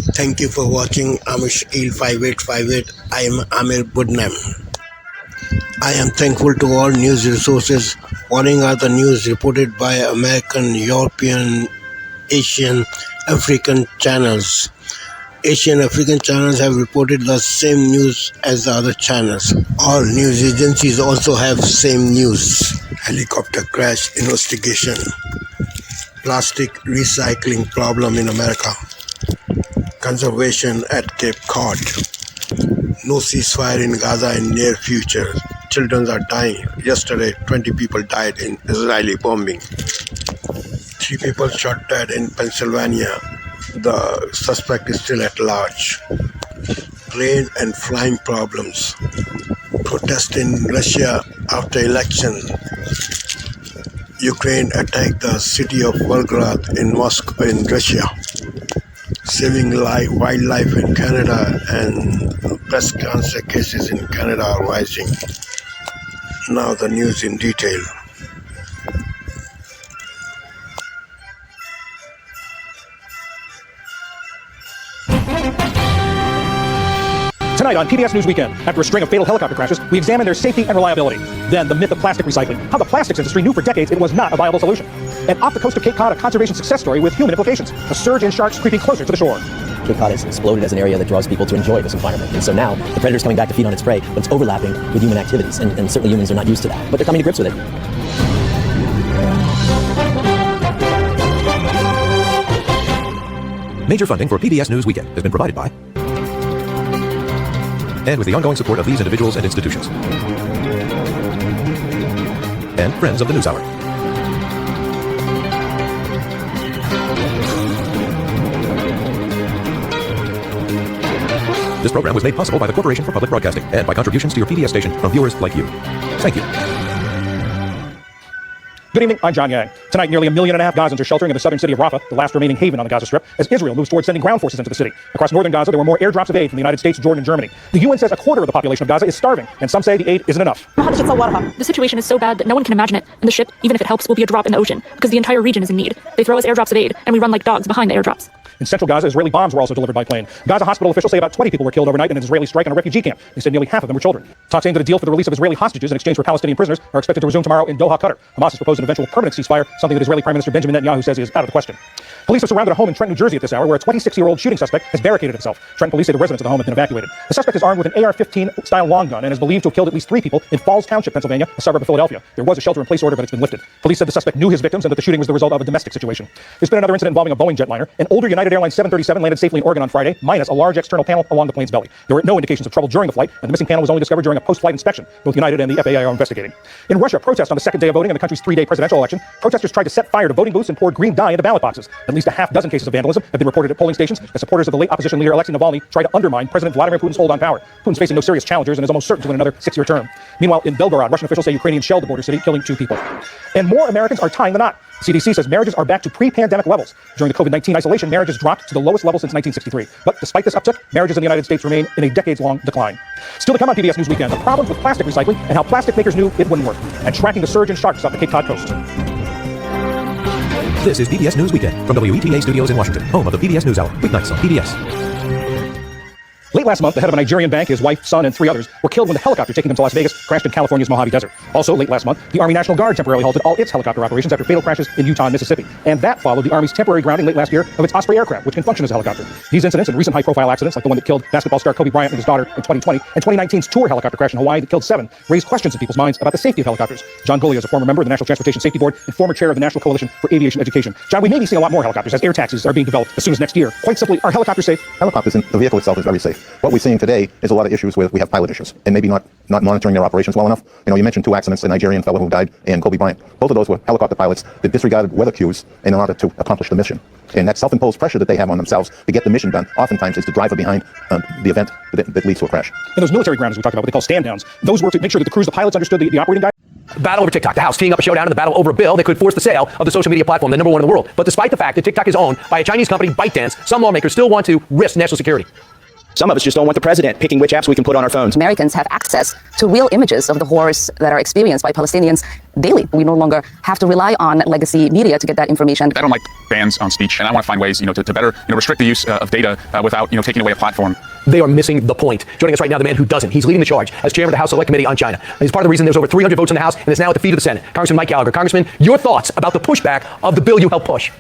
Thank you for watching Amish Eel 5858. I am Amir Budnam. I am thankful to all news resources. Following are the news reported by American, European, Asian, African channels. Asian African channels have reported the same news as the other channels. All news agencies also have same news. Helicopter crash investigation. Plastic recycling problem in America. Conservation at Cape Cod. No ceasefire in Gaza in near future. Children are dying. Yesterday, 20 people died in Israeli bombing. 3 people shot dead in Pennsylvania. The suspect is still at large. Plane and flying problems. Protest in Russia after election. Ukraine attacked the city of Volgograd in Moscow in Russia. Saving wildlife in Canada and breast cancer cases in Canada are rising. Now the news in detail. Tonight on PBS News Weekend, after a string of fatal helicopter crashes, we examine their safety and reliability. Then the myth of plastic recycling, how the plastics industry knew for decades it was not a viable solution. And off the coast of Cape Cod, a conservation success story with human implications, a surge in sharks creeping closer to the shore. Cape Cod has exploded as an area that draws people to enjoy this environment. And so now the predator's coming back to feed on its prey, but it's overlapping with human activities. And certainly humans are not used to that, but they're coming to grips with it. Major funding for PBS News Weekend has been provided by and with the ongoing support of these individuals and institutions and friends of the News Hour. This program was made possible by the Corporation for Public Broadcasting and by contributions to your PBS station from viewers like you. Thank you. Good evening, I'm John Yang. Tonight, nearly 1.5 million Gazans are sheltering in the southern city of Rafah, the last remaining haven on the Gaza Strip, as Israel moves towards sending ground forces into the city. Across northern Gaza, there were more airdrops of aid from the United States, Jordan, and Germany. The UN says a quarter of the population of Gaza is starving, and some say the aid isn't enough. The situation is so bad that no one can imagine it, and the ship, even if it helps, will be a drop in the ocean, because the entire region is in need. They throw us airdrops of aid, and we run like dogs behind the airdrops. In central Gaza, Israeli bombs were also delivered by plane. Gaza hospital officials say about 20 people were killed overnight in an Israeli strike on a refugee camp. They said nearly half of them were children. Talks aimed at a deal for the release of Israeli hostages in exchange for Palestinian prisoners are expected to resume tomorrow in Doha, Qatar. Hamas has proposed an eventual permanent ceasefire, something that Israeli Prime Minister Benjamin Netanyahu says is out of the question. Police have surrounded a home in Trenton, New Jersey at this hour where a 26-year-old shooting suspect has barricaded himself. Trenton police say the residents of the home have been evacuated. The suspect is armed with an AR-15 style long gun and is believed to have killed at least 3 people in Falls Township, Pennsylvania, a suburb of Philadelphia. There was a shelter-in-place order, but it's been lifted. Police said the suspect knew his victims and that the shooting was the result of a domestic situation. There's been another incident involving a Boeing jetliner. An older United Airlines 737 landed safely in Oregon on Friday, minus a large external panel along the plane's belly. There were no indications of trouble during the flight, and the missing panel was only discovered during a post-flight inspection. Both United and the FAA are investigating. In Russia, protests on the second day of voting in the country's 3-day presidential election. Protesters tried to set fire to voting booths and poured green dye into ballot boxes. At least a half-dozen cases of vandalism have been reported at polling stations as supporters of the late opposition leader Alexei Navalny try to undermine President Vladimir Putin's hold on power. Putin's facing no serious challengers and is almost certain to win another 6-year term. Meanwhile, in Belgorod, Russian officials say Ukrainians shelled the border city, killing 2 people. And more Americans are tying the knot. CDC says marriages are back to pre-pandemic levels. During the COVID-19 isolation, marriages dropped to the lowest level since 1963. But despite this uptick, marriages in the United States remain in a decades-long decline. Still to come on PBS News Weekend, the problems with plastic recycling and how plastic makers knew it wouldn't work, and tracking the surge in sharks off the Cape Cod coast. This is PBS News Weekend from WETA Studios in Washington, home of the PBS News Hour, weeknights on PBS. Late last month, the head of a Nigerian bank, his wife, son, and 3 others were killed when the helicopter taking them to Las Vegas crashed in California's Mojave Desert. Also, late last month, the Army National Guard temporarily halted all its helicopter operations after fatal crashes in Utah and Mississippi. And that followed the Army's temporary grounding late last year of its Osprey aircraft, which can function as a helicopter. These incidents and recent high-profile accidents, like the one that killed basketball star Kobe Bryant and his daughter in 2020, and 2019's tour helicopter crash in Hawaii that killed 7, raised questions in people's minds about the safety of helicopters. John Gully is a former member of the National Transportation Safety Board and former chair of the National Coalition for Aviation Education. John, we may be seeing a lot more helicopters as air taxis are being developed as soon as next year. Quite simply, are helicopters safe? Helicopters, the vehicle itself is very safe. What we're seeing today is a lot of issues where we have pilot issues and maybe not monitoring their operations well enough. You mentioned 2 accidents, a Nigerian fellow who died and Kobe Bryant. Both of those were helicopter pilots that disregarded weather cues in order to accomplish the mission. And that self-imposed pressure that they have on themselves to get the mission done oftentimes is the driver behind the event that leads to a crash. And those military grounders we talked about, what they call stand-downs, those were to make sure that the crews, the pilots understood the operating guide. Battle over TikTok. The House teeing up a showdown in the battle over a bill that could force the sale of the social media platform, the #1 in the world. But despite the fact that TikTok is owned by a Chinese company, ByteDance, some lawmakers still want to risk national security. Some of us just don't want the president picking which apps we can put on our phones. Americans have access to real images of the horrors that are experienced by Palestinians daily. We no longer have to rely on legacy media to get that information. I don't like bans on speech, and I want to find ways, to better, restrict the use of data without, taking away a platform. They are missing the point. Joining us right now, the man who doesn't. He's leading the charge as chairman of the House Select Committee on China. And he's part of the reason there's over 300 votes in the House, and it's now at the feet of the Senate. Congressman Mike Gallagher. Congressman, your thoughts about the pushback of the bill you helped push?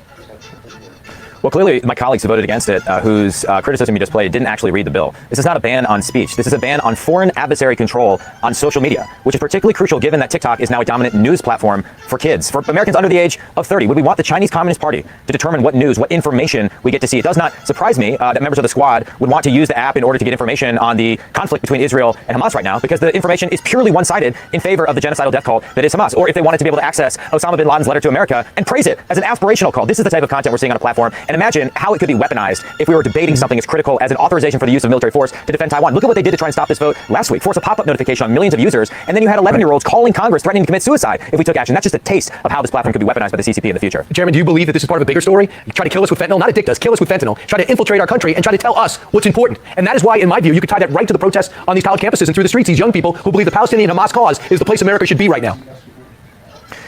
Well, clearly, my colleagues who voted against it, whose criticism you just played, didn't actually read the bill. This is not a ban on speech. This is a ban on foreign adversary control on social media, which is particularly crucial given that TikTok is now a dominant news platform for kids, for Americans under the age of 30. Would we want the Chinese Communist Party to determine what news, what information we get to see? It does not surprise me that members of the squad would want to use the app in order to get information on the conflict between Israel and Hamas right now, because the information is purely one-sided in favor of the genocidal death cult that is Hamas. Or if they wanted to be able to access Osama bin Laden's letter to America and praise it as an aspirational call. This is the type of content we're seeing on a platform. And imagine how it could be weaponized if we were debating something as critical as an authorization for the use of military force to defend Taiwan. Look at what they did to try and stop this vote last week. Force a pop-up notification on millions of users, and then you had 11-year-olds calling Congress threatening to commit suicide if we took action. That's just a taste of how this platform could be weaponized by the CCP in the future. Chairman, do you believe that this is part of a bigger story? Try to kill us with fentanyl, not addict us, kill us with fentanyl, try to infiltrate our country and try to tell us what's important. And that is why, in my view, you could tie that right to the protests on these college campuses and through the streets, these young people who believe the Palestinian Hamas cause is the place America should be right now.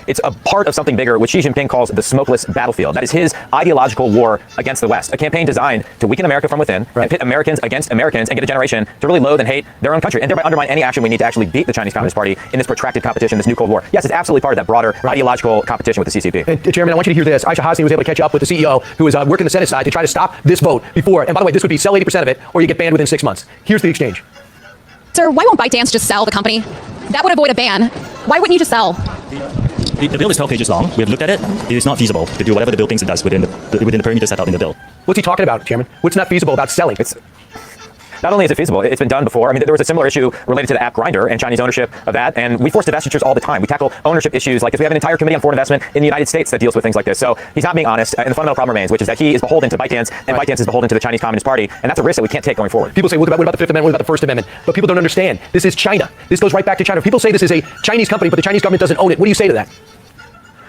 It's a part of something bigger, which Xi Jinping calls the smokeless battlefield. That is his ideological war against the West, a campaign designed to weaken America from within and pit Americans against Americans and get a generation to really loathe and hate their own country and thereby undermine any action we need to actually beat the Chinese Communist Party in this protracted competition, this new Cold War. Yes, it's absolutely part of that broader ideological competition with the CCP. And, Chairman, I want you to hear this. Aisha Hasni was able to catch up with the CEO who is working the Senate side to try to stop this vote before. And by the way, this would be sell 80% of it or you get banned within 6 months. Here's the exchange. Sir, why won't ByteDance just sell the company? That would avoid a ban. Why wouldn't you just sell? The bill is 12 pages long. We have looked at it. It is not feasible to do whatever the bill thinks it does within the parameters set out in the bill. What's he talking about, Chairman? What's not feasible about selling? Not only is it feasible, it's been done before. I mean, there was a similar issue related to the app Grindr and Chinese ownership of that, and we force divestitures all the time. We tackle ownership issues like this. We have an entire committee on foreign investment in the United States that deals with things like this. So he's not being honest, and the fundamental problem remains, which is that he is beholden to ByteDance, and ByteDance is beholden to the Chinese Communist Party, and that's a risk that we can't take going forward. People say, what about the Fifth Amendment? What about the First Amendment? But people don't understand. This is China. This goes right back to China. People say this is a Chinese company, but the Chinese government doesn't own it. What do you say to that?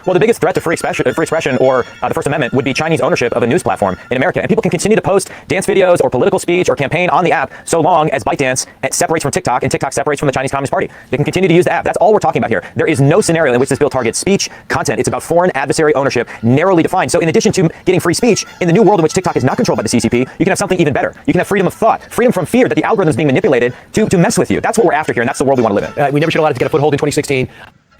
Well, the biggest threat to free expression or the First Amendment would be Chinese ownership of a news platform in America. And people can continue to post dance videos or political speech or campaign on the app so long as ByteDance separates from TikTok and TikTok separates from the Chinese Communist Party. They can continue to use the app. That's all we're talking about here. There is no scenario in which this bill targets speech content. It's about foreign adversary ownership, narrowly defined. So in addition to getting free speech, in the new world in which TikTok is not controlled by the CCP, you can have something even better. You can have freedom of thought, freedom from fear that the algorithm is being manipulated to mess with you. That's what we're after here, and that's the world we want to live in. We never should allow it to get a foothold in 2016.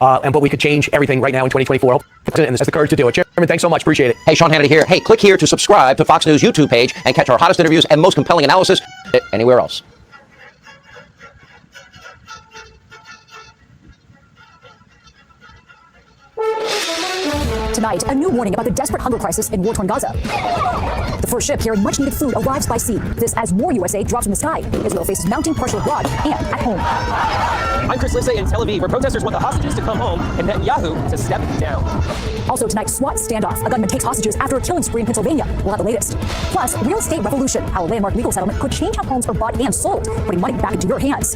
But we could change everything right now in 2024. And this has the courage to do it. Chairman, thanks so much. Appreciate it. Hey, Sean Hannity here. Hey, click here to subscribe to Fox News YouTube page and catch our hottest interviews and most compelling analysis anywhere else. Tonight, a new warning about the desperate hunger crisis in war-torn Gaza. The first ship carrying much-needed food arrives by sea. This as more USA drops from the sky. Israel faces mounting pressure abroad and at home. I'm Chris Lissay in Tel Aviv, where protesters want the hostages to come home and Netanyahu to step down. Also tonight, SWAT standoff. A gunman takes hostages after a killing spree in Pennsylvania. We'll have the latest. Plus, real estate revolution. How a landmark legal settlement could change how homes are bought and sold, putting money back into your hands.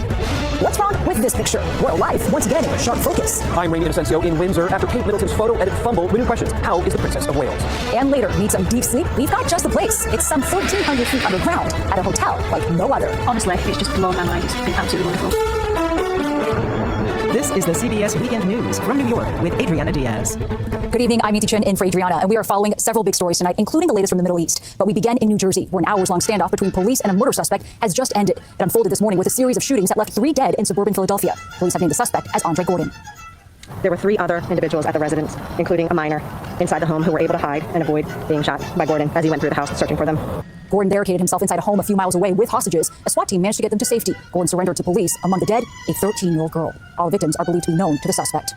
What's wrong with this picture? Royal life, once again, in sharp focus. I'm Rainy Inocencio in Windsor after Kate Middleton's photo edit fumble with new questions. How is the Princess of Wales? And later, need some deep sleep? We've got just the place. It's some 1,400 feet underground at a hotel like no other. Honestly, it's just blown my mind. It's been absolutely wonderful. This is the CBS Weekend News from New York with Adriana Diaz. Good evening, I'm Nancy Chen in for Adriana, and we are following several big stories tonight, including the latest from the Middle East. But we begin in New Jersey, where an hours-long standoff between police and a murder suspect has just ended. It unfolded this morning with a series of shootings that left 3 dead in suburban Philadelphia. Police have named the suspect as Andre Gordon. There were 3 other individuals at the residence, including a minor, inside the home who were able to hide and avoid being shot by Gordon as he went through the house searching for them. Gordon barricaded himself inside a home a few miles away with hostages. A SWAT team managed to get them to safety. Gordon surrendered to police. Among the dead, a 13-year-old girl. All victims are believed to be known to the suspect.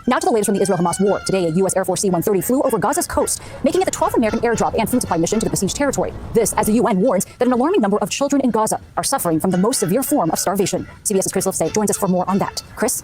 Now to the latest from the Israel-Hamas war. Today, a U.S. Air Force C-130 flew over Gaza's coast, making it the 12th American airdrop and food supply mission to the besieged territory. This as the UN warns that an alarming number of children in Gaza are suffering from the most severe form of starvation. CBS's Chris Lissay joins us for more on that. Chris?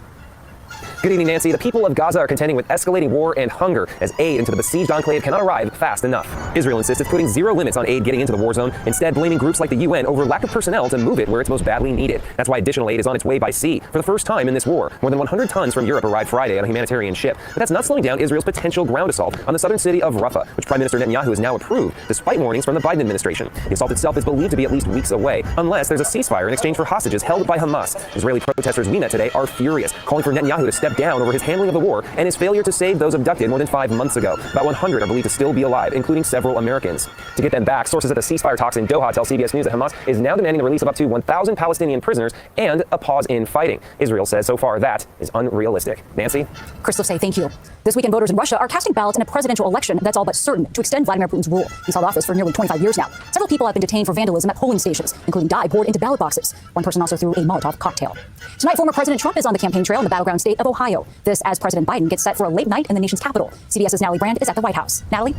Good evening, Nancy. The people of Gaza are contending with escalating war and hunger as aid into the besieged enclave cannot arrive fast enough. Israel insists it's putting zero limits on aid getting into the war zone, instead blaming groups like the UN over lack of personnel to move it where it's most badly needed. That's why additional aid is on its way by sea. For the first time in this war, more than 100 tons from Europe arrived Friday on a humanitarian ship. But that's not slowing down Israel's potential ground assault on the southern city of Rafah, which Prime Minister Netanyahu has now approved, despite warnings from the Biden administration. The assault itself is believed to be at least weeks away, unless there's a ceasefire in exchange for hostages held by Hamas. Israeli protesters we met today are furious, calling for Netanyahu to step down over his handling of the war and his failure to save those abducted more than 5 months ago. About 100 are believed to still be alive, including several Americans. To get them back, sources at the ceasefire talks in Doha tell CBS News that Hamas is now demanding the release of up to 1,000 Palestinian prisoners and a pause in fighting. Israel says so far that is unrealistic. Nancy? Chris Lissay, thank you. This weekend, voters in Russia are casting ballots in a presidential election that's all but certain to extend Vladimir Putin's rule. He's held office for nearly 25 years now. Several people have been detained for vandalism at polling stations, including dye poured into ballot boxes. One person also threw a Molotov cocktail. Tonight, former President Trump is on the campaign trail in the battleground state of Ohio. This as President Biden gets set for a late night in the nation's capital. CBS's Natalie Brand is at the White House. Natalie?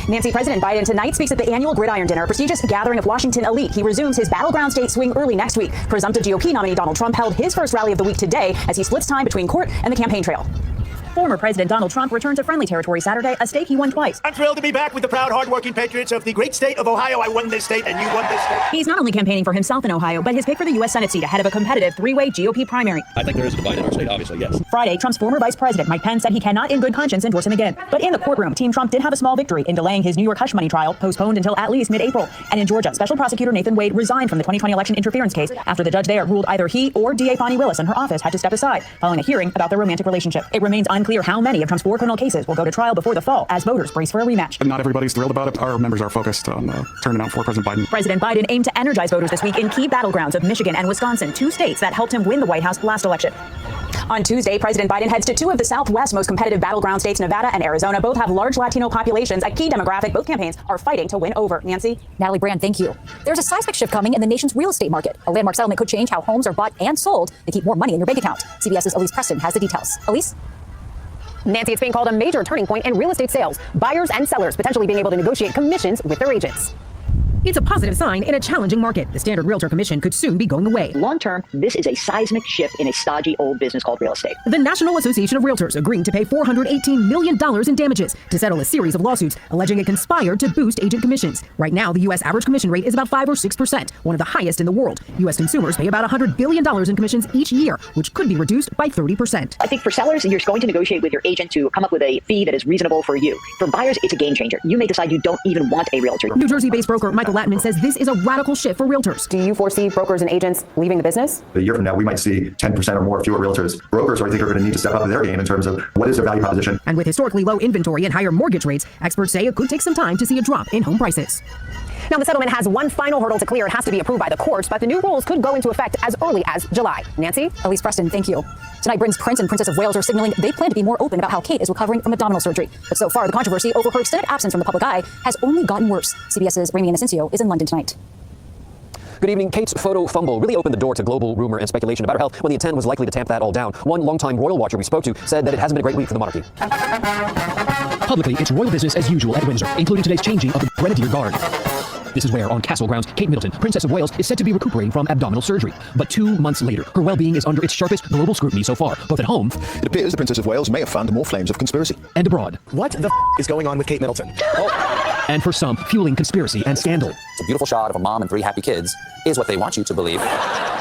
Nancy, President Biden tonight speaks at the annual Gridiron Dinner, a prestigious gathering of Washington elite. He resumes his battleground state swing early next week. Presumptive GOP nominee Donald Trump held his first rally of the week today as he splits time between court and the campaign trail. Former President Donald Trump returned to friendly territory Saturday, a state he won twice. I'm thrilled to be back with the proud, hardworking patriots of the great state of Ohio. I won this state and you won this state. He's not only campaigning for himself in Ohio, but his pick for the U.S. Senate seat ahead of a competitive three-way GOP primary. I think there is a divide in our state, obviously, yes. Friday, Trump's former vice president, Mike Pence, said he cannot in good conscience endorse him again. But in the courtroom, Team Trump did have a small victory in delaying his New York hush money trial, postponed until at least mid-April. And in Georgia, special prosecutor Nathan Wade resigned from the 2020 election interference case after the judge there ruled either he or DA Fani Willis in her office had to step aside following a hearing about their romantic relationship. It remains unclear how many of Trump's 4 criminal cases will go to trial before the fall as voters brace for a rematch. Not everybody's thrilled about it. Our members are focused on turning out for President Biden. President Biden aimed to energize voters this week in key battlegrounds of Michigan and Wisconsin, 2 states that helped him win the White House last election. On Tuesday, President Biden heads to 2 of the Southwest's most competitive battleground states, Nevada and Arizona. Both have large Latino populations, a key demographic both campaigns are fighting to win over. Nancy? Natalie Brand, thank you. There's a seismic shift coming in the nation's real estate market. A landmark settlement could change how homes are bought and sold to keep more money in your bank account. CBS's Elise Preston has the details. Elise? Nancy, it's being called a major turning point in real estate sales. Buyers and sellers potentially being able to negotiate commissions with their agents. It's a positive sign in a challenging market. The standard realtor commission could soon be going away. Long term, this is a seismic shift in a stodgy old business called real estate. The National Association of Realtors agreeing to pay $418 million in damages to settle a series of lawsuits alleging it conspired to boost agent commissions. Right now, the U.S. average commission rate is about 5 or 6%, one of the highest in the world. U.S. consumers pay about $100 billion in commissions each year, which could be reduced by 30%. I think for sellers, you're going to negotiate with your agent to come up with a fee that is reasonable for you. For buyers, it's a game changer. You may decide you don't even want a realtor. New Jersey-based broker Michael Latman says this is a radical shift for realtors. Do you foresee brokers and agents leaving the business? A year from now, we might see 10% or more fewer realtors. Brokers, I think, are going to need to step up their game in terms of what is their value proposition. And with historically low inventory and higher mortgage rates, experts say it could take some time to see a drop in home prices. Now, the settlement has one final hurdle to clear. It has to be approved by the courts, but the new rules could go into effect as early as July. Nancy? Elise Preston, thank you. Tonight, Britain's Prince and Princess of Wales are signaling they plan to be more open about how Kate is recovering from abdominal surgery. But so far, the controversy over her extended absence from the public eye has only gotten worse. CBS's Rami Inocencio is in London tonight. Good evening. Kate's photo fumble really opened the door to global rumor and speculation about her health when the intent was likely to tamp that all down. One longtime royal watcher we spoke to said that it hasn't been a great week for the monarchy. Publicly, it's royal business as usual at Windsor, including today's changing of the Grenadier Guard. This is where, on castle grounds, Kate Middleton, Princess of Wales, is said to be recuperating from abdominal surgery. But 2 months later, her well-being is under its sharpest global scrutiny so far, both at home. It appears the Princess of Wales may have fanned more flames of conspiracy. And abroad. What the is going on with Kate Middleton? And for some, fueling conspiracy and scandal. It's a beautiful shot of a mom and 3 happy kids, is what they want you to believe.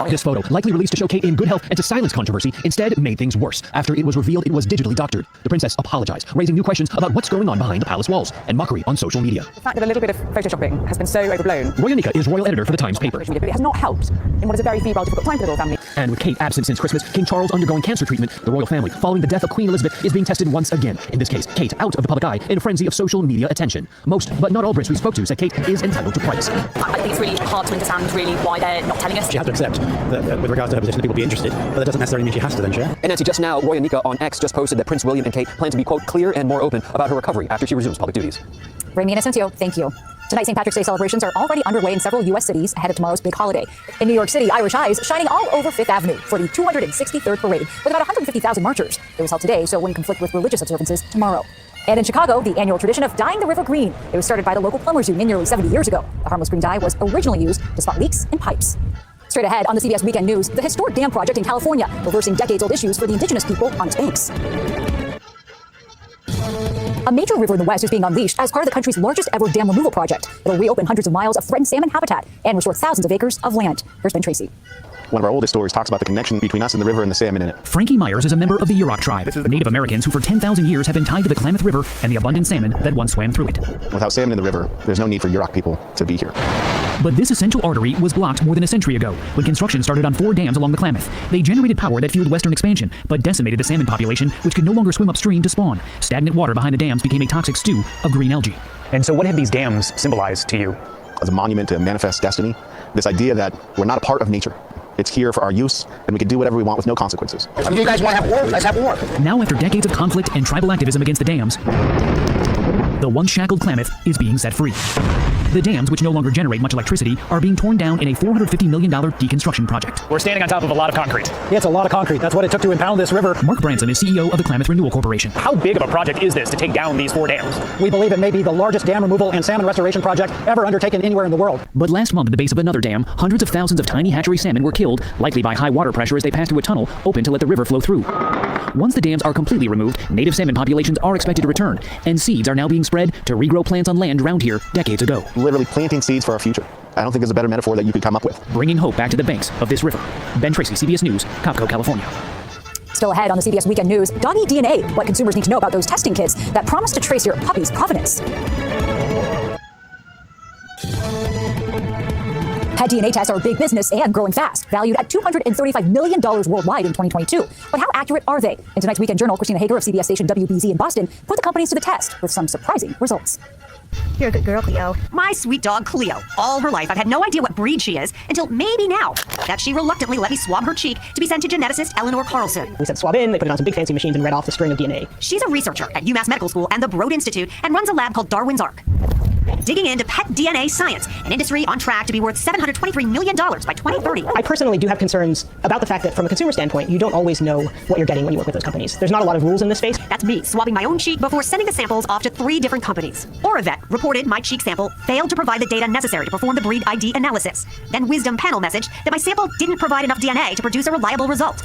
This photo, likely released to show Kate in good health and to silence controversy, instead made things worse after it was revealed it was digitally doctored. The princess apologized, raising new questions about what's going on behind the palace walls and mockery on social media. The fact that a little bit of photoshopping has been so overblown. Roy Anika is royal editor for the Times paper. But it has not helped in what is a very febrile, difficult time for the royal family. And with Kate absent since Christmas, King Charles undergoing cancer treatment, the royal family, following the death of Queen Elizabeth, is being tested once again. In this case, Kate out of the public eye in a frenzy of social media attention. Most, but not all Brits we spoke to said Kate is entitled to privacy. I think it's really hard to understand really why they're not telling us. She has to accept that with regards to her position, that people will be interested, but that doesn't necessarily mean she has to then share. And Nancy, just now, Roy Anika on X just posted that Prince William and Kate plan to be, quote, clear and more open about her recovery after she resumes public duties. Rami Inocencio, thank you. Tonight, St. Patrick's Day celebrations are already underway in several U.S. cities ahead of tomorrow's big holiday. In New York City, Irish eyes shining all over Fifth Avenue for the 263rd parade with about 150,000 marchers. It was held today, so it wouldn't conflict with religious observances tomorrow. And in Chicago, the annual tradition of dyeing the river green. It was started by the local plumbers union nearly 70 years ago. The harmless green dye was originally used to spot leaks in pipes. Straight ahead on the CBS Weekend News, the historic dam project in California, reversing decades-old issues for the indigenous people on its banks. A major river in the West is being unleashed as part of the country's largest ever dam removal project. It'll reopen hundreds of miles of threatened salmon habitat and restore thousands of acres of land. Here's Ben Tracy. One of our oldest stories talks about the connection between us and the river and the salmon in it. Frankie Myers is a member of the Yurok tribe, Native Americans who for 10,000 years have been tied to the Klamath River and the abundant salmon that once swam through it. Without salmon in the river, there's no need for Yurok people to be here. But this essential artery was blocked more than a century ago when construction started on 4 dams along the Klamath. They generated power that fueled western expansion, but decimated the salmon population, which could no longer swim upstream to spawn. Stagnant water behind the dams became a toxic stew of green algae. And so what have these dams symbolized to you? As a monument to manifest destiny, this idea that we're not a part of nature. It's here for our use, and we can do whatever we want with no consequences. If you guys want to have war, let's have war. Now, after decades of conflict and tribal activism against the dams, the once shackled Klamath is being set free. The dams, which no longer generate much electricity, are being torn down in a $450 million deconstruction project. We're standing on top of a lot of concrete. Yeah, it's a lot of concrete. That's what it took to impound this river. Mark Branson is CEO of the Klamath Renewal Corporation. How big of a project is this to take down these 4 dams? We believe it may be the largest dam removal and salmon restoration project ever undertaken anywhere in the world. But last month at the base of another dam, hundreds of thousands of tiny hatchery salmon were killed, likely by high water pressure as they passed through a tunnel open to let the river flow through. Once the dams are completely removed, native salmon populations are expected to return, and seeds are now being spread to regrow plants on land around here decades ago. Literally planting seeds for our future. I don't think there's a better metaphor that you could come up with. Bringing hope back to the banks of this river. Ben Tracy, CBS News, Copco, California. Still ahead on the CBS Weekend News, doggy DNA, what consumers need to know about those testing kits that promise to trace your puppy's provenance. Pet DNA tests are a big business and growing fast, valued at $235 million worldwide in 2022. But how accurate are they? In tonight's Weekend Journal, Christina Hager of CBS station WBZ in Boston put the companies to the test with some surprising results. You're a good girl, Cleo. My sweet dog, Cleo. All her life, I've had no idea what breed she is until maybe now that she reluctantly let me swab her cheek to be sent to geneticist Eleanor Carlson. We said swab in, they put it on some big fancy machines and read off the string of DNA. She's a researcher at UMass Medical School and the Broad Institute and runs a lab called Darwin's Ark. Digging into pet DNA science, an industry on track to be worth $723 million by 2030. I personally do have concerns about the fact that from a consumer standpoint, you don't always know what you're getting when you work with those companies. There's not a lot of rules in this space. That's me swabbing my own cheek before sending the samples off to 3 different companies. Oravet reported my cheek sample failed to provide the data necessary to perform the breed ID analysis. Then Wisdom Panel messaged that my sample didn't provide enough DNA to produce a reliable result.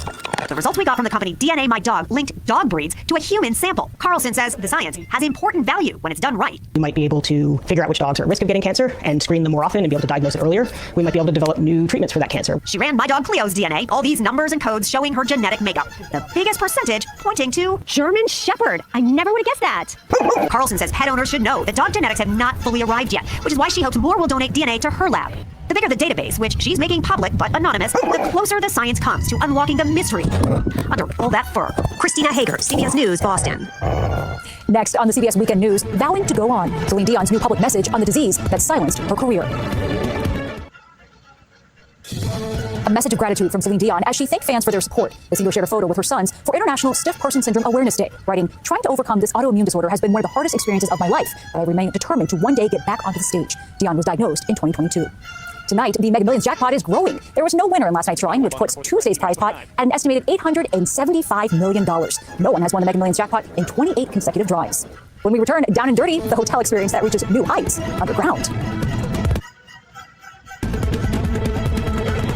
The results we got from the company DNA My Dog linked dog breeds to a human sample. Carlson says the science has important value when it's done right. You might be able to figure out which dogs are at risk of getting cancer and screen them more often and be able to diagnose it earlier. We might be able to develop new treatments for that cancer. She ran my dog Cleo's DNA, all these numbers and codes showing her genetic makeup. The biggest percentage pointing to German Shepherd. I never would have guessed that. Carlson says pet owners should know that dog genetics have not fully arrived yet, which is why she hopes more will donate DNA to her lab. The bigger the database, which she's making public but anonymous, the closer the science comes to unlocking the mystery under all that fur. Christina Hager, CBS News, Boston. Next on the CBS Weekend News, vowing to go on, Celine Dion's new public message on the disease that silenced her career. A message of gratitude from Celine Dion as she thanked fans for their support. The singer shared a photo with her sons for International Stiff Person Syndrome Awareness Day, writing, "Trying to overcome this autoimmune disorder has been one of the hardest experiences of my life, but I remain determined to one day get back onto the stage." Dion was diagnosed in 2022. Tonight, the Mega Millions jackpot is growing. There was no winner in last night's drawing, which puts Tuesday's prize pot at an estimated $875 million. No one has won the Mega Millions jackpot in 28 consecutive drawings. When we return, Down and Dirty, the hotel experience that reaches new heights underground.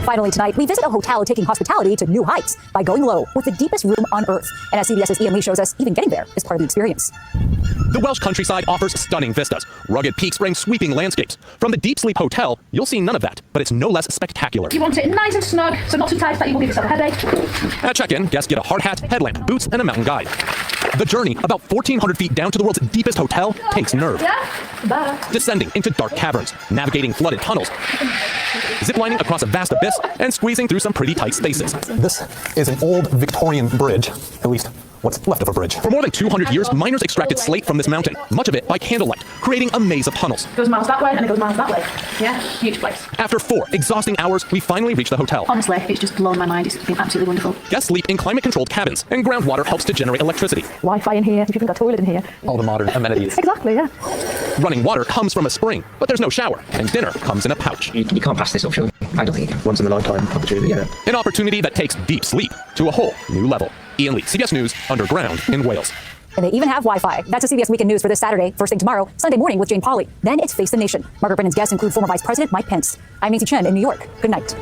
Finally tonight, we visit a hotel taking hospitality to new heights by going low with the deepest room on Earth. And as CBS's Ian Lee shows us, even getting there is part of the experience. The Welsh countryside offers stunning vistas. Rugged peaks bring sweeping landscapes. From the Deep Sleep Hotel, you'll see none of that, but it's no less spectacular. You want it nice and snug, so not too tight that you will give yourself a headache. At check-in, guests get a hard hat, headlamp, boots, and a mountain guide. The journey, about 1,400 feet down to the world's deepest hotel, takes nerve. Descending into dark caverns, navigating flooded tunnels, ziplining across a vast abyss, and squeezing through some pretty tight spaces. This is an old Victorian bridge, at least what's left of a bridge. For more than 200 years, miners extracted slate from this mountain, much of it by candlelight, creating a maze of tunnels. It goes miles that way and it goes miles that way. Yeah, huge place. After 4 exhausting hours, we finally reach the hotel. Honestly, it's just blown my mind. It's been absolutely wonderful. Guests sleep in climate-controlled cabins, and groundwater helps to generate electricity. Wi-Fi in here, you've even got a toilet in here. All the modern amenities. Exactly, yeah. Running water comes from a spring, but there's no shower, and dinner comes in a pouch. You can't pass this up, surely. I don't think. Once in a lifetime opportunity, yeah. An opportunity that takes deep sleep to a whole new level. Ian Lee, CBS News, underground in Wales. And they even have Wi-Fi. That's a CBS Weekend News for this Saturday. First thing tomorrow, Sunday morning with Jane Pauley. Then it's Face the Nation. Margaret Brennan's guests include former Vice President Mike Pence. I'm Nancy Chen in New York. Good night.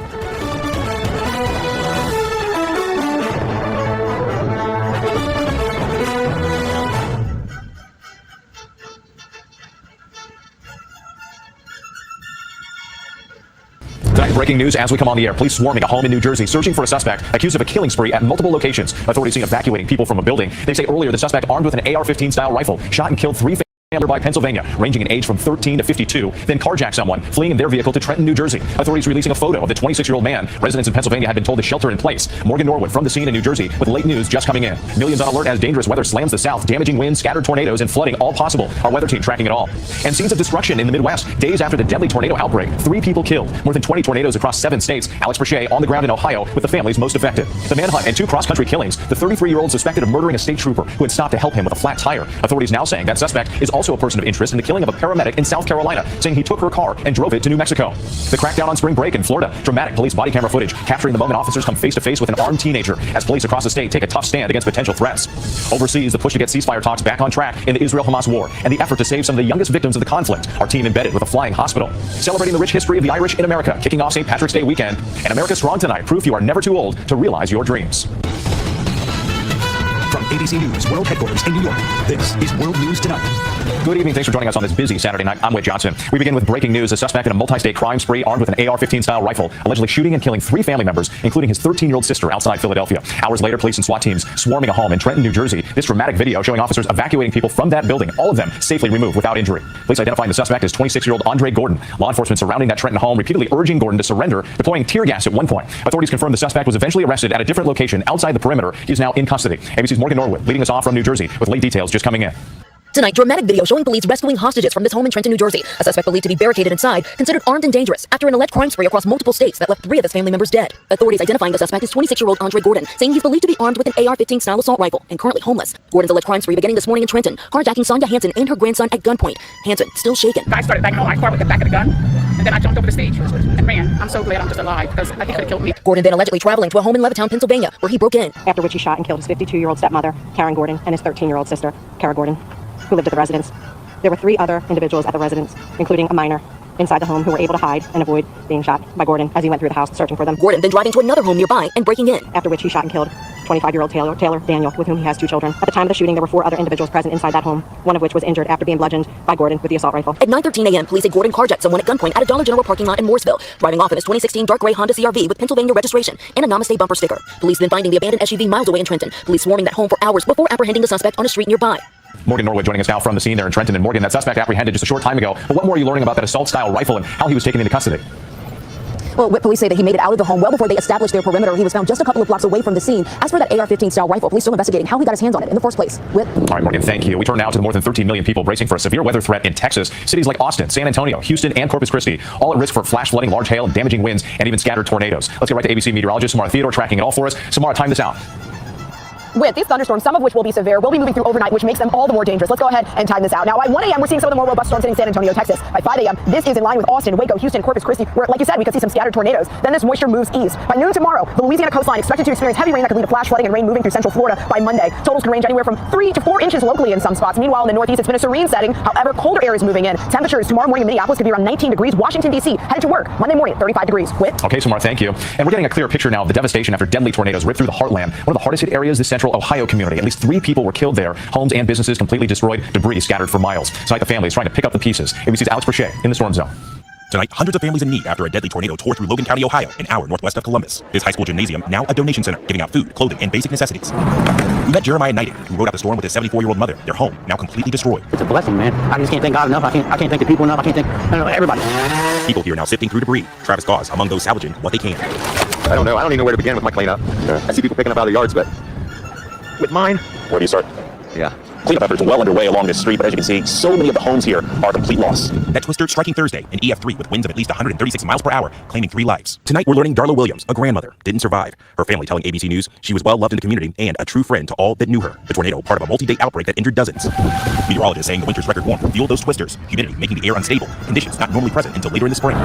Breaking news as we come on the air. Police swarming a home in New Jersey, searching for a suspect accused of a killing spree at multiple locations. Authorities seen evacuating people from a building. They say earlier the suspect armed with an AR-15 style rifle shot and killed 3 families by Pennsylvania, ranging in age from 13 to 52, then carjacked someone fleeing in their vehicle to Trenton, New Jersey. Authorities releasing a photo of the 26-year-old man. Residents in Pennsylvania had been told to shelter in place. Morgan Norwood from the scene in New Jersey with late news just coming in. Millions on alert as dangerous weather slams the south, damaging winds, scattered tornadoes, and flooding all possible. Our weather team tracking it all. And scenes of destruction in the Midwest. Days after the deadly tornado outbreak, 3 people killed. More than 20 tornadoes across 7 states. Alex Brachet on the ground in Ohio with the families most affected. The manhunt and 2 cross-country killings. The 33-year-old suspected of murdering a state trooper who had stopped to help him with a flat tire. Authorities now saying that suspect is also a person of interest in the killing of a paramedic in South Carolina, saying he took her car and drove it to New Mexico. The crackdown on spring break in Florida. Dramatic police body camera footage capturing the moment officers come face to face with an armed teenager as police across the state take a tough stand against potential threats. Overseas, the push to get ceasefire talks back on track in the Israel-Hamas war and the effort to save some of the youngest victims of the conflict. Our team embedded with a flying hospital. Celebrating the rich history of the Irish in America, kicking off St. Patrick's Day weekend. And America Strong tonight, proof you are never too old to realize your dreams. From ABC News World Headquarters in New York, this is World News Tonight. Good evening. Thanks for joining us on this busy Saturday night. I'm Whit Johnson. We begin with breaking news. A suspect in a multi-state crime spree armed with an AR-15 style rifle, allegedly shooting and killing 3 family members, including his 13-year-old sister outside Philadelphia. Hours later, police and SWAT teams swarming a home in Trenton, New Jersey. This dramatic video showing officers evacuating people from that building, all of them safely removed without injury. Police identifying the suspect as 26-year-old Andre Gordon. Law enforcement surrounding that Trenton home, repeatedly urging Gordon to surrender, deploying tear gas at one point. Authorities confirmed the suspect was eventually arrested at a different location outside the perimeter. He is now in custody. ABC's Morgan Norwood leading us off from New Jersey with late details just coming in. Tonight, dramatic video showing police rescuing hostages from this home in Trenton, New Jersey. A suspect believed to be barricaded inside, considered armed and dangerous, after an alleged crime spree across multiple states that left 3 of his family members dead. Authorities identifying the suspect as 26-year-old Andre Gordon, saying he's believed to be armed with an AR-15 style assault rifle and currently homeless. Gordon's alleged crime spree beginning this morning in Trenton, carjacking Sonia Hansen and her grandson at gunpoint. Hansen still shaken. I started backing on my car with the back of the gun, and then I jumped over the stage and ran. I'm so glad I'm just alive because I think he could have killed me. Gordon then allegedly traveling to a home in Levittown, Pennsylvania, where he broke in. After which he shot and killed his 52-year-old stepmother, Karen Gordon, and his 13-year-old sister, Kara Gordon, who lived at the residence. There were 3 other individuals at the residence, including a minor, inside the home who were able to hide and avoid being shot by Gordon as he went through the house searching for them. Gordon then driving to another home nearby and breaking in. After which he shot and killed 25-year-old Taylor Daniel, with whom he has 2 children. At the time of the shooting, there were 4 other individuals present inside that home, one of which was injured after being bludgeoned by Gordon with the assault rifle. At 9:13 a.m., police say Gordon carjacked someone at gunpoint at a Dollar General parking lot in Mooresville, driving off in his 2016 dark gray Honda CR-V with Pennsylvania registration and a Namaste bumper sticker. Police then finding the abandoned SUV miles away in Trenton. Police swarming that home for hours before apprehending the suspect on a street nearby. Morgan Norwood joining us now from the scene there in Trenton. And Morgan, that suspect apprehended just a short time ago. But what more are you learning about that assault-style rifle and how he was taken into custody? Well, police say that he made it out of the home well before they established their perimeter. He was found just a couple of blocks away from the scene. As for that AR-15 style rifle, police still investigating how he got his hands on it in the first place. All right, Morgan, thank you. We turn now to the more than 13 million people bracing for a severe weather threat in Texas. Cities like Austin, San Antonio, Houston, and Corpus Christi, all at risk for flash flooding, large hail, and damaging winds, and even scattered tornadoes. Let's get right to ABC meteorologist Samara Theodore tracking it all for us. Samara, time this out. With these thunderstorms, some of which will be severe, will be moving through overnight, which makes them all the more dangerous. Let's go ahead and time this out. Now, at 1 a.m., we're seeing some of the more robust storms hitting San Antonio, Texas. By 5 a.m., this is in line with Austin, Waco, Houston, Corpus Christi, where, like you said, we could see some scattered tornadoes. Then this moisture moves east. By noon tomorrow, the Louisiana coastline expected to experience heavy rain that could lead to flash flooding and rain moving through central Florida by Monday. Totals can range anywhere from 3 to 4 inches locally in some spots. Meanwhile, in the northeast, it's been a serene setting. However, colder air is moving in. Temperatures tomorrow morning in Minneapolis could be around 19 degrees. Washington, D.C., headed to work Monday morning at 35 degrees. Whit? Okay, Samara, thank you. And we're getting a clear picture now of the devastation after deadly tornadoes ripped through the heartland. One of the hardest hit areas, the central Ohio community. At least 3 people were killed there. Homes and businesses completely destroyed, debris scattered for miles. Tonight, the family is trying to pick up the pieces. ABC's Alex Brachet in the storm zone. Tonight, hundreds of families in need after a deadly tornado tore through Logan County, Ohio, an hour northwest of Columbus. This high school gymnasium, now a donation center, giving out food, clothing, and basic necessities. We met Jeremiah Knighting, who rode out the storm with his 74-year-old mother. Their home, now completely destroyed. It's a blessing, man. I just can't thank God enough. I can't thank the people enough. I can't thank everybody. People here now sifting through debris. Travis Gauze among those salvaging what they can. I don't know. I don't even know where to begin with my cleanup. I see people picking up out of their yards, but with mine, Where do you start? yeah. Cleanup efforts well underway along this street, but as you can see, so many of the homes here are a complete loss. That twister striking Thursday in EF3 with winds of at least 136 miles per hour, claiming 3 lives. Tonight, we're learning Darla Williams, a grandmother, didn't survive. Her family telling ABC News she was well loved in the community and a true friend to all that knew her. The tornado, part of a multi-day outbreak that injured dozens. Meteorologists saying the winter's record warmth fueled those twisters, humidity making the air unstable, conditions not normally present until later in the spring.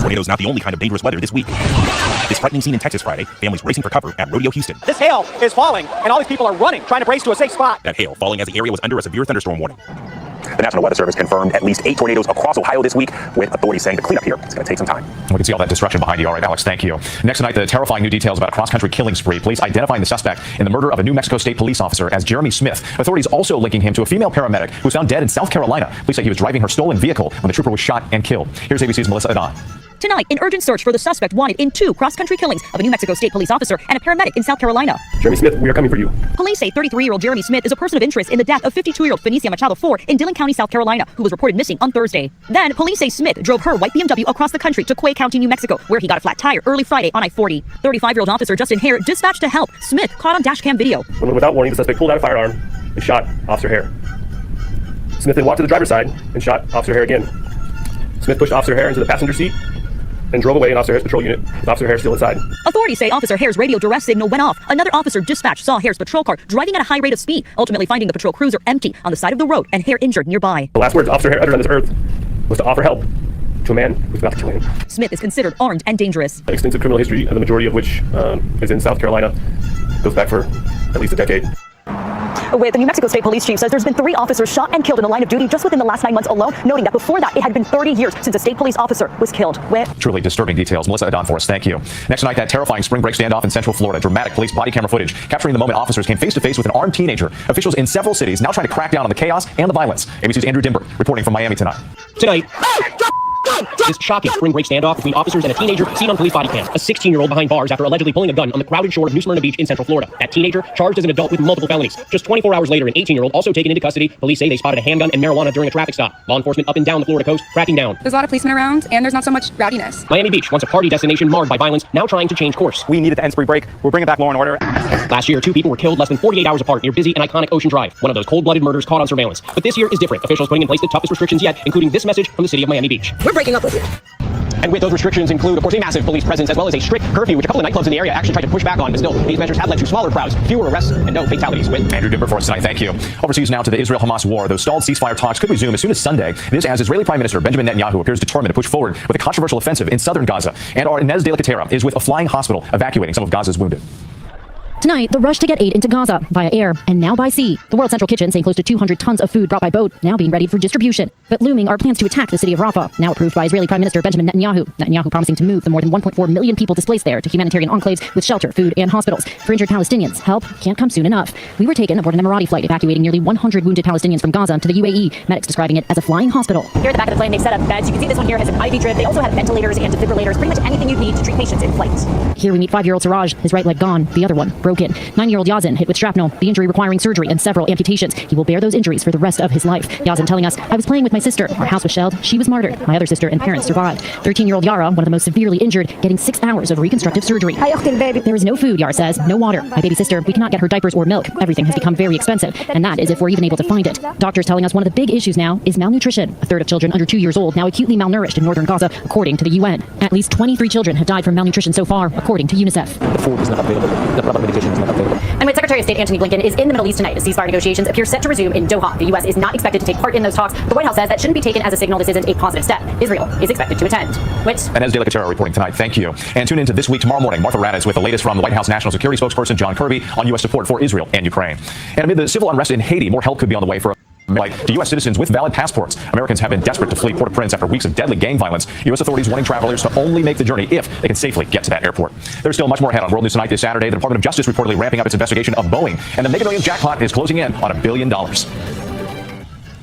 Tornadoes not the only kind of dangerous weather this week. This frightening scene in Texas Friday, families racing for cover at Rodeo Houston. This hail is falling, and all these people are running, trying to brace to a safe spot. That hail falling as the area was under a severe thunderstorm warning. The National Weather Service confirmed at least 8 tornadoes across Ohio this week, with authorities saying the cleanup here is going to take some time. We can see all that destruction behind you. All right, Alex, thank you. Next tonight, the terrifying new details about a cross-country killing spree. Police identifying the suspect in the murder of a New Mexico State police officer as Jeremy Smith. Authorities also linking him to a female paramedic who was found dead in South Carolina. Police say he was driving her stolen vehicle when the trooper was shot and killed. Here's ABC's Melissa Adon. Tonight, an urgent search for the suspect wanted in 2 cross-country killings of a New Mexico State police officer and a paramedic in South Carolina. Jeremy Smith, we are coming for you. Police say 33-year-old Jeremy Smith is a person of interest in the death of 52-year-old Fenicia Machado IV in Dillon County, South Carolina, who was reported missing on Thursday. Then, police say Smith drove her white BMW across the country to Quay County, New Mexico, where he got a flat tire early Friday on I-40. 35-year-old officer Justin Hare dispatched to help. Smith caught on dashcam video. When without warning, the suspect pulled out a firearm and shot Officer Hare. Smith then walked to the driver's side and shot Officer Hare again. Smith pushed Officer Hare into the passenger seat and drove away in Officer Hare's patrol unit, with Officer Hare still inside. Authorities say Officer Hare's radio duress signal went off. Another officer dispatched saw Hare's patrol car driving at a high rate of speed, ultimately finding the patrol cruiser empty on the side of the road and Hare injured nearby. The last words Officer Hare uttered on this earth was to offer help to a man who was about to kill him. Smith is considered armed and dangerous. An extensive criminal history, the majority of which is in South Carolina, goes back for at least a decade. The New Mexico State Police Chief says there's been 3 officers shot and killed in the line of duty just within the last 9 months alone, noting that before that it had been 30 years since a state police officer was killed. Truly disturbing details. Melissa Adon for us, thank you. Next tonight, that terrifying spring break standoff in Central Florida. Dramatic police body camera footage capturing the moment officers came face to face with an armed teenager. Officials in several cities now trying to crack down on the chaos and the violence. ABC's Andrew Dimber reporting from Miami tonight. Tonight, this shocking spring break standoff between officers and a teenager seen on police body cam. A 16-year-old behind bars after allegedly pulling a gun on the crowded shore of New Smyrna Beach in Central Florida. That teenager charged as an adult with multiple felonies. Just 24 hours later, an 18-year-old also taken into custody. Police say they spotted a handgun and marijuana during a traffic stop. Law enforcement up and down the Florida coast cracking down. There's a lot of policemen around, and there's not so much rowdiness. Miami Beach, once a party destination marred by violence, now trying to change course. We needed to end spring break. We're bringing back law and order. Last year, 2 people were killed less than 48 hours apart near busy and iconic Ocean Drive. One of those cold-blooded murders caught on surveillance. But this year is different. Officials putting in place the toughest restrictions yet, including this message from the city of Miami Beach. We're breaking up with you. And with those restrictions include, of course, a massive police presence as well as a strict curfew, which a couple of nightclubs in the area actually tried to push back on. But still, these measures have led to smaller crowds, fewer arrests, and no fatalities. With Andrew Dimber for us tonight. Thank you. Overseas now to the Israel-Hamas war. Those stalled ceasefire talks could resume as soon as Sunday. This as Israeli Prime Minister Benjamin Netanyahu appears determined to push forward with a controversial offensive in southern Gaza. And our Inez de la Catera is with a flying hospital evacuating some of Gaza's wounded. Tonight, the rush to get aid into Gaza via air and now by sea. The World Central Kitchen saying close to 200 tons of food brought by boat now being readied for distribution. But looming are plans to attack the city of Rafah, now approved by Israeli Prime Minister Benjamin Netanyahu. Netanyahu promising to move the more than 1.4 million people displaced there to humanitarian enclaves with shelter, food, and hospitals. For injured Palestinians, help can't come soon enough. We were taken aboard an Emirati flight evacuating nearly 100 wounded Palestinians from Gaza to the UAE, medics describing it as a flying hospital. Here at the back of the plane, they've set up beds. You can see this one here has an IV drip. They also have ventilators and defibrillators, pretty much anything you need to treat patients in flight. Here we meet 5-year-old Siraj, his right leg gone, the other one broken. 9-year-old Yazin hit with shrapnel, the injury requiring surgery and several amputations. He will bear those injuries for the rest of his life. Yazin telling us, I was playing with my sister. Our house was shelled. She was martyred. My other sister and parents survived. 13-year-old Yara, one of the most severely injured, getting 6 hours of reconstructive surgery. There is no food, Yara says, no water. My baby sister, we cannot get her diapers or milk. Everything has become very expensive, and that is if we're even able to find it. Doctors telling us one of the big issues now is malnutrition. A third of children under 2 years old now acutely malnourished in northern Gaza, according to the UN. At least 23 children have died from malnutrition so far, according to UNICEF. The food is not available. The proper medication is not available. And with Secretary of State Antony Blinken is in the Middle East tonight as ceasefire negotiations appear set to resume in Doha. The U.S. is not expected to take part in those talks. The White House says that shouldn't be taken as a signal this isn't a positive step. Israel is expected to attend. And Inez de la Catera reporting tonight. Thank you. And tune into This Week tomorrow morning. Martha Raddatz with the latest from the White House National Security spokesperson John Kirby on U.S. support for Israel and Ukraine. And amid the civil unrest in Haiti, more help could be on the way for to U.S. citizens with valid passports. Americans have been desperate to flee Port-au-Prince after weeks of deadly gang violence. U.S. authorities warning travelers to only make the journey if they can safely get to that airport. There's still much more ahead on World News Tonight this Saturday. The Department of Justice reportedly ramping up its investigation of Boeing, and the Mega Millions jackpot is closing in on $1 billion.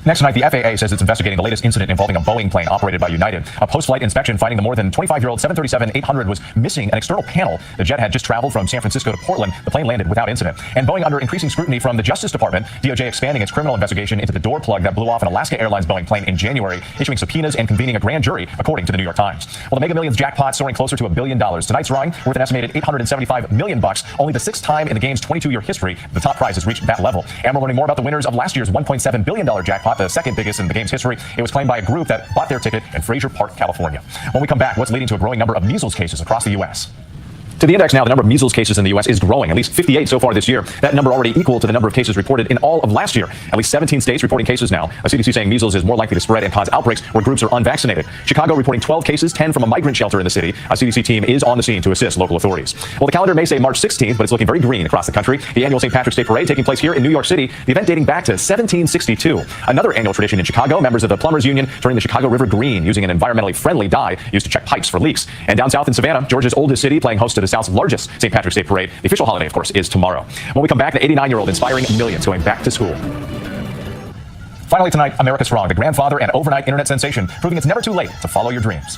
Next tonight, the FAA says it's investigating the latest incident involving a Boeing plane operated by United. A post-flight inspection finding the more than 25-year-old 737-800 was missing an external panel. The jet had just traveled from San Francisco to Portland. The plane landed without incident. And Boeing under increasing scrutiny from the Justice Department, DOJ expanding its criminal investigation into the door plug that blew off an Alaska Airlines Boeing plane in January, issuing subpoenas and convening a grand jury, according to the New York Times. Well, the Mega Millions jackpot soaring closer to $1 billion. Tonight's drawing worth an estimated $875 million, only the 6th time in the game's 22-year history the top prize has reached that level. And we're learning more about the winners of last year's $1.7 billion jackpot, the second biggest in the game's history. It was claimed by a group that bought their ticket in Fraser Park, California. When we come back, what's leading to a growing number of measles cases across the U.S.? To the index now, the number of measles cases in the U.S. is growing, at least 58 so far this year. That number already equal to the number of cases reported in all of last year. At least 17 states reporting cases now. A CDC saying measles is more likely to spread and cause outbreaks where groups are unvaccinated. Chicago reporting 12 cases, 10 from a migrant shelter in the city. A CDC team is on the scene to assist local authorities. Well, the calendar may say March 16th, but it's looking very green across the country. The annual St. Patrick's Day Parade taking place here in New York City, the event dating back to 1762. Another annual tradition in Chicago, members of the Plumbers Union turning the Chicago River green using an environmentally friendly dye used to check pipes for leaks. And down south in Savannah, Georgia's oldest city, playing host to the South's largest St. Patrick's Day Parade. The official holiday, of course, is tomorrow. When we come back, the 89-year-old inspiring millions going back to school. Finally tonight, America Strong, the grandfather and overnight internet sensation, proving it's never too late to follow your dreams.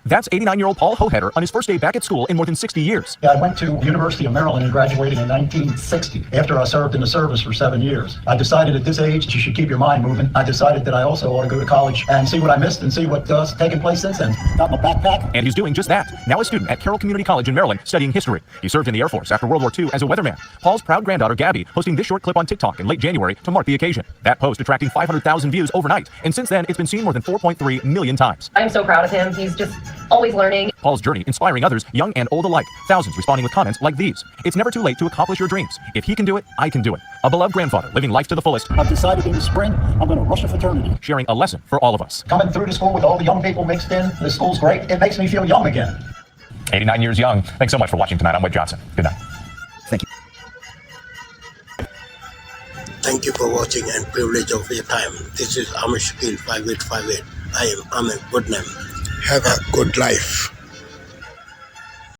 That's 89-year-old Paul Hohetter on his first day back at school in more than 60 years. I went to the University of Maryland and graduated in 1960 after I served in the service for 7 years. I decided at this age you should keep your mind moving. I decided that I also ought to go to college and see what I missed and see what's taken place since then. Got my backpack. And he's doing just that. Now a student at Carroll Community College in Maryland studying history. He served in the Air Force after World War II as a weatherman. Paul's proud granddaughter Gabby posting this short clip on TikTok in late January to mark the occasion. That post attracting 500,000 views overnight, and since then it's been seen more than 4.3 million times. I'm so proud of him. He's just always learning. Paul's journey inspiring others, young and old alike. Thousands responding with comments like these. It's never too late to accomplish your dreams. If he can do it, I can do it. A beloved grandfather living life to the fullest. I've decided in the spring I'm going to rush a fraternity. Sharing a lesson for all of us. Coming through the school with all the young people mixed in, the school's great. It makes me feel young again. 89 years young. Thanks so much for watching tonight. I'm Wade Johnson. Good night. Thank you. Thank you for watching and privilege of your time. This is Amish Shakil 5858. I am Ahmed Goodnam. Have a good life.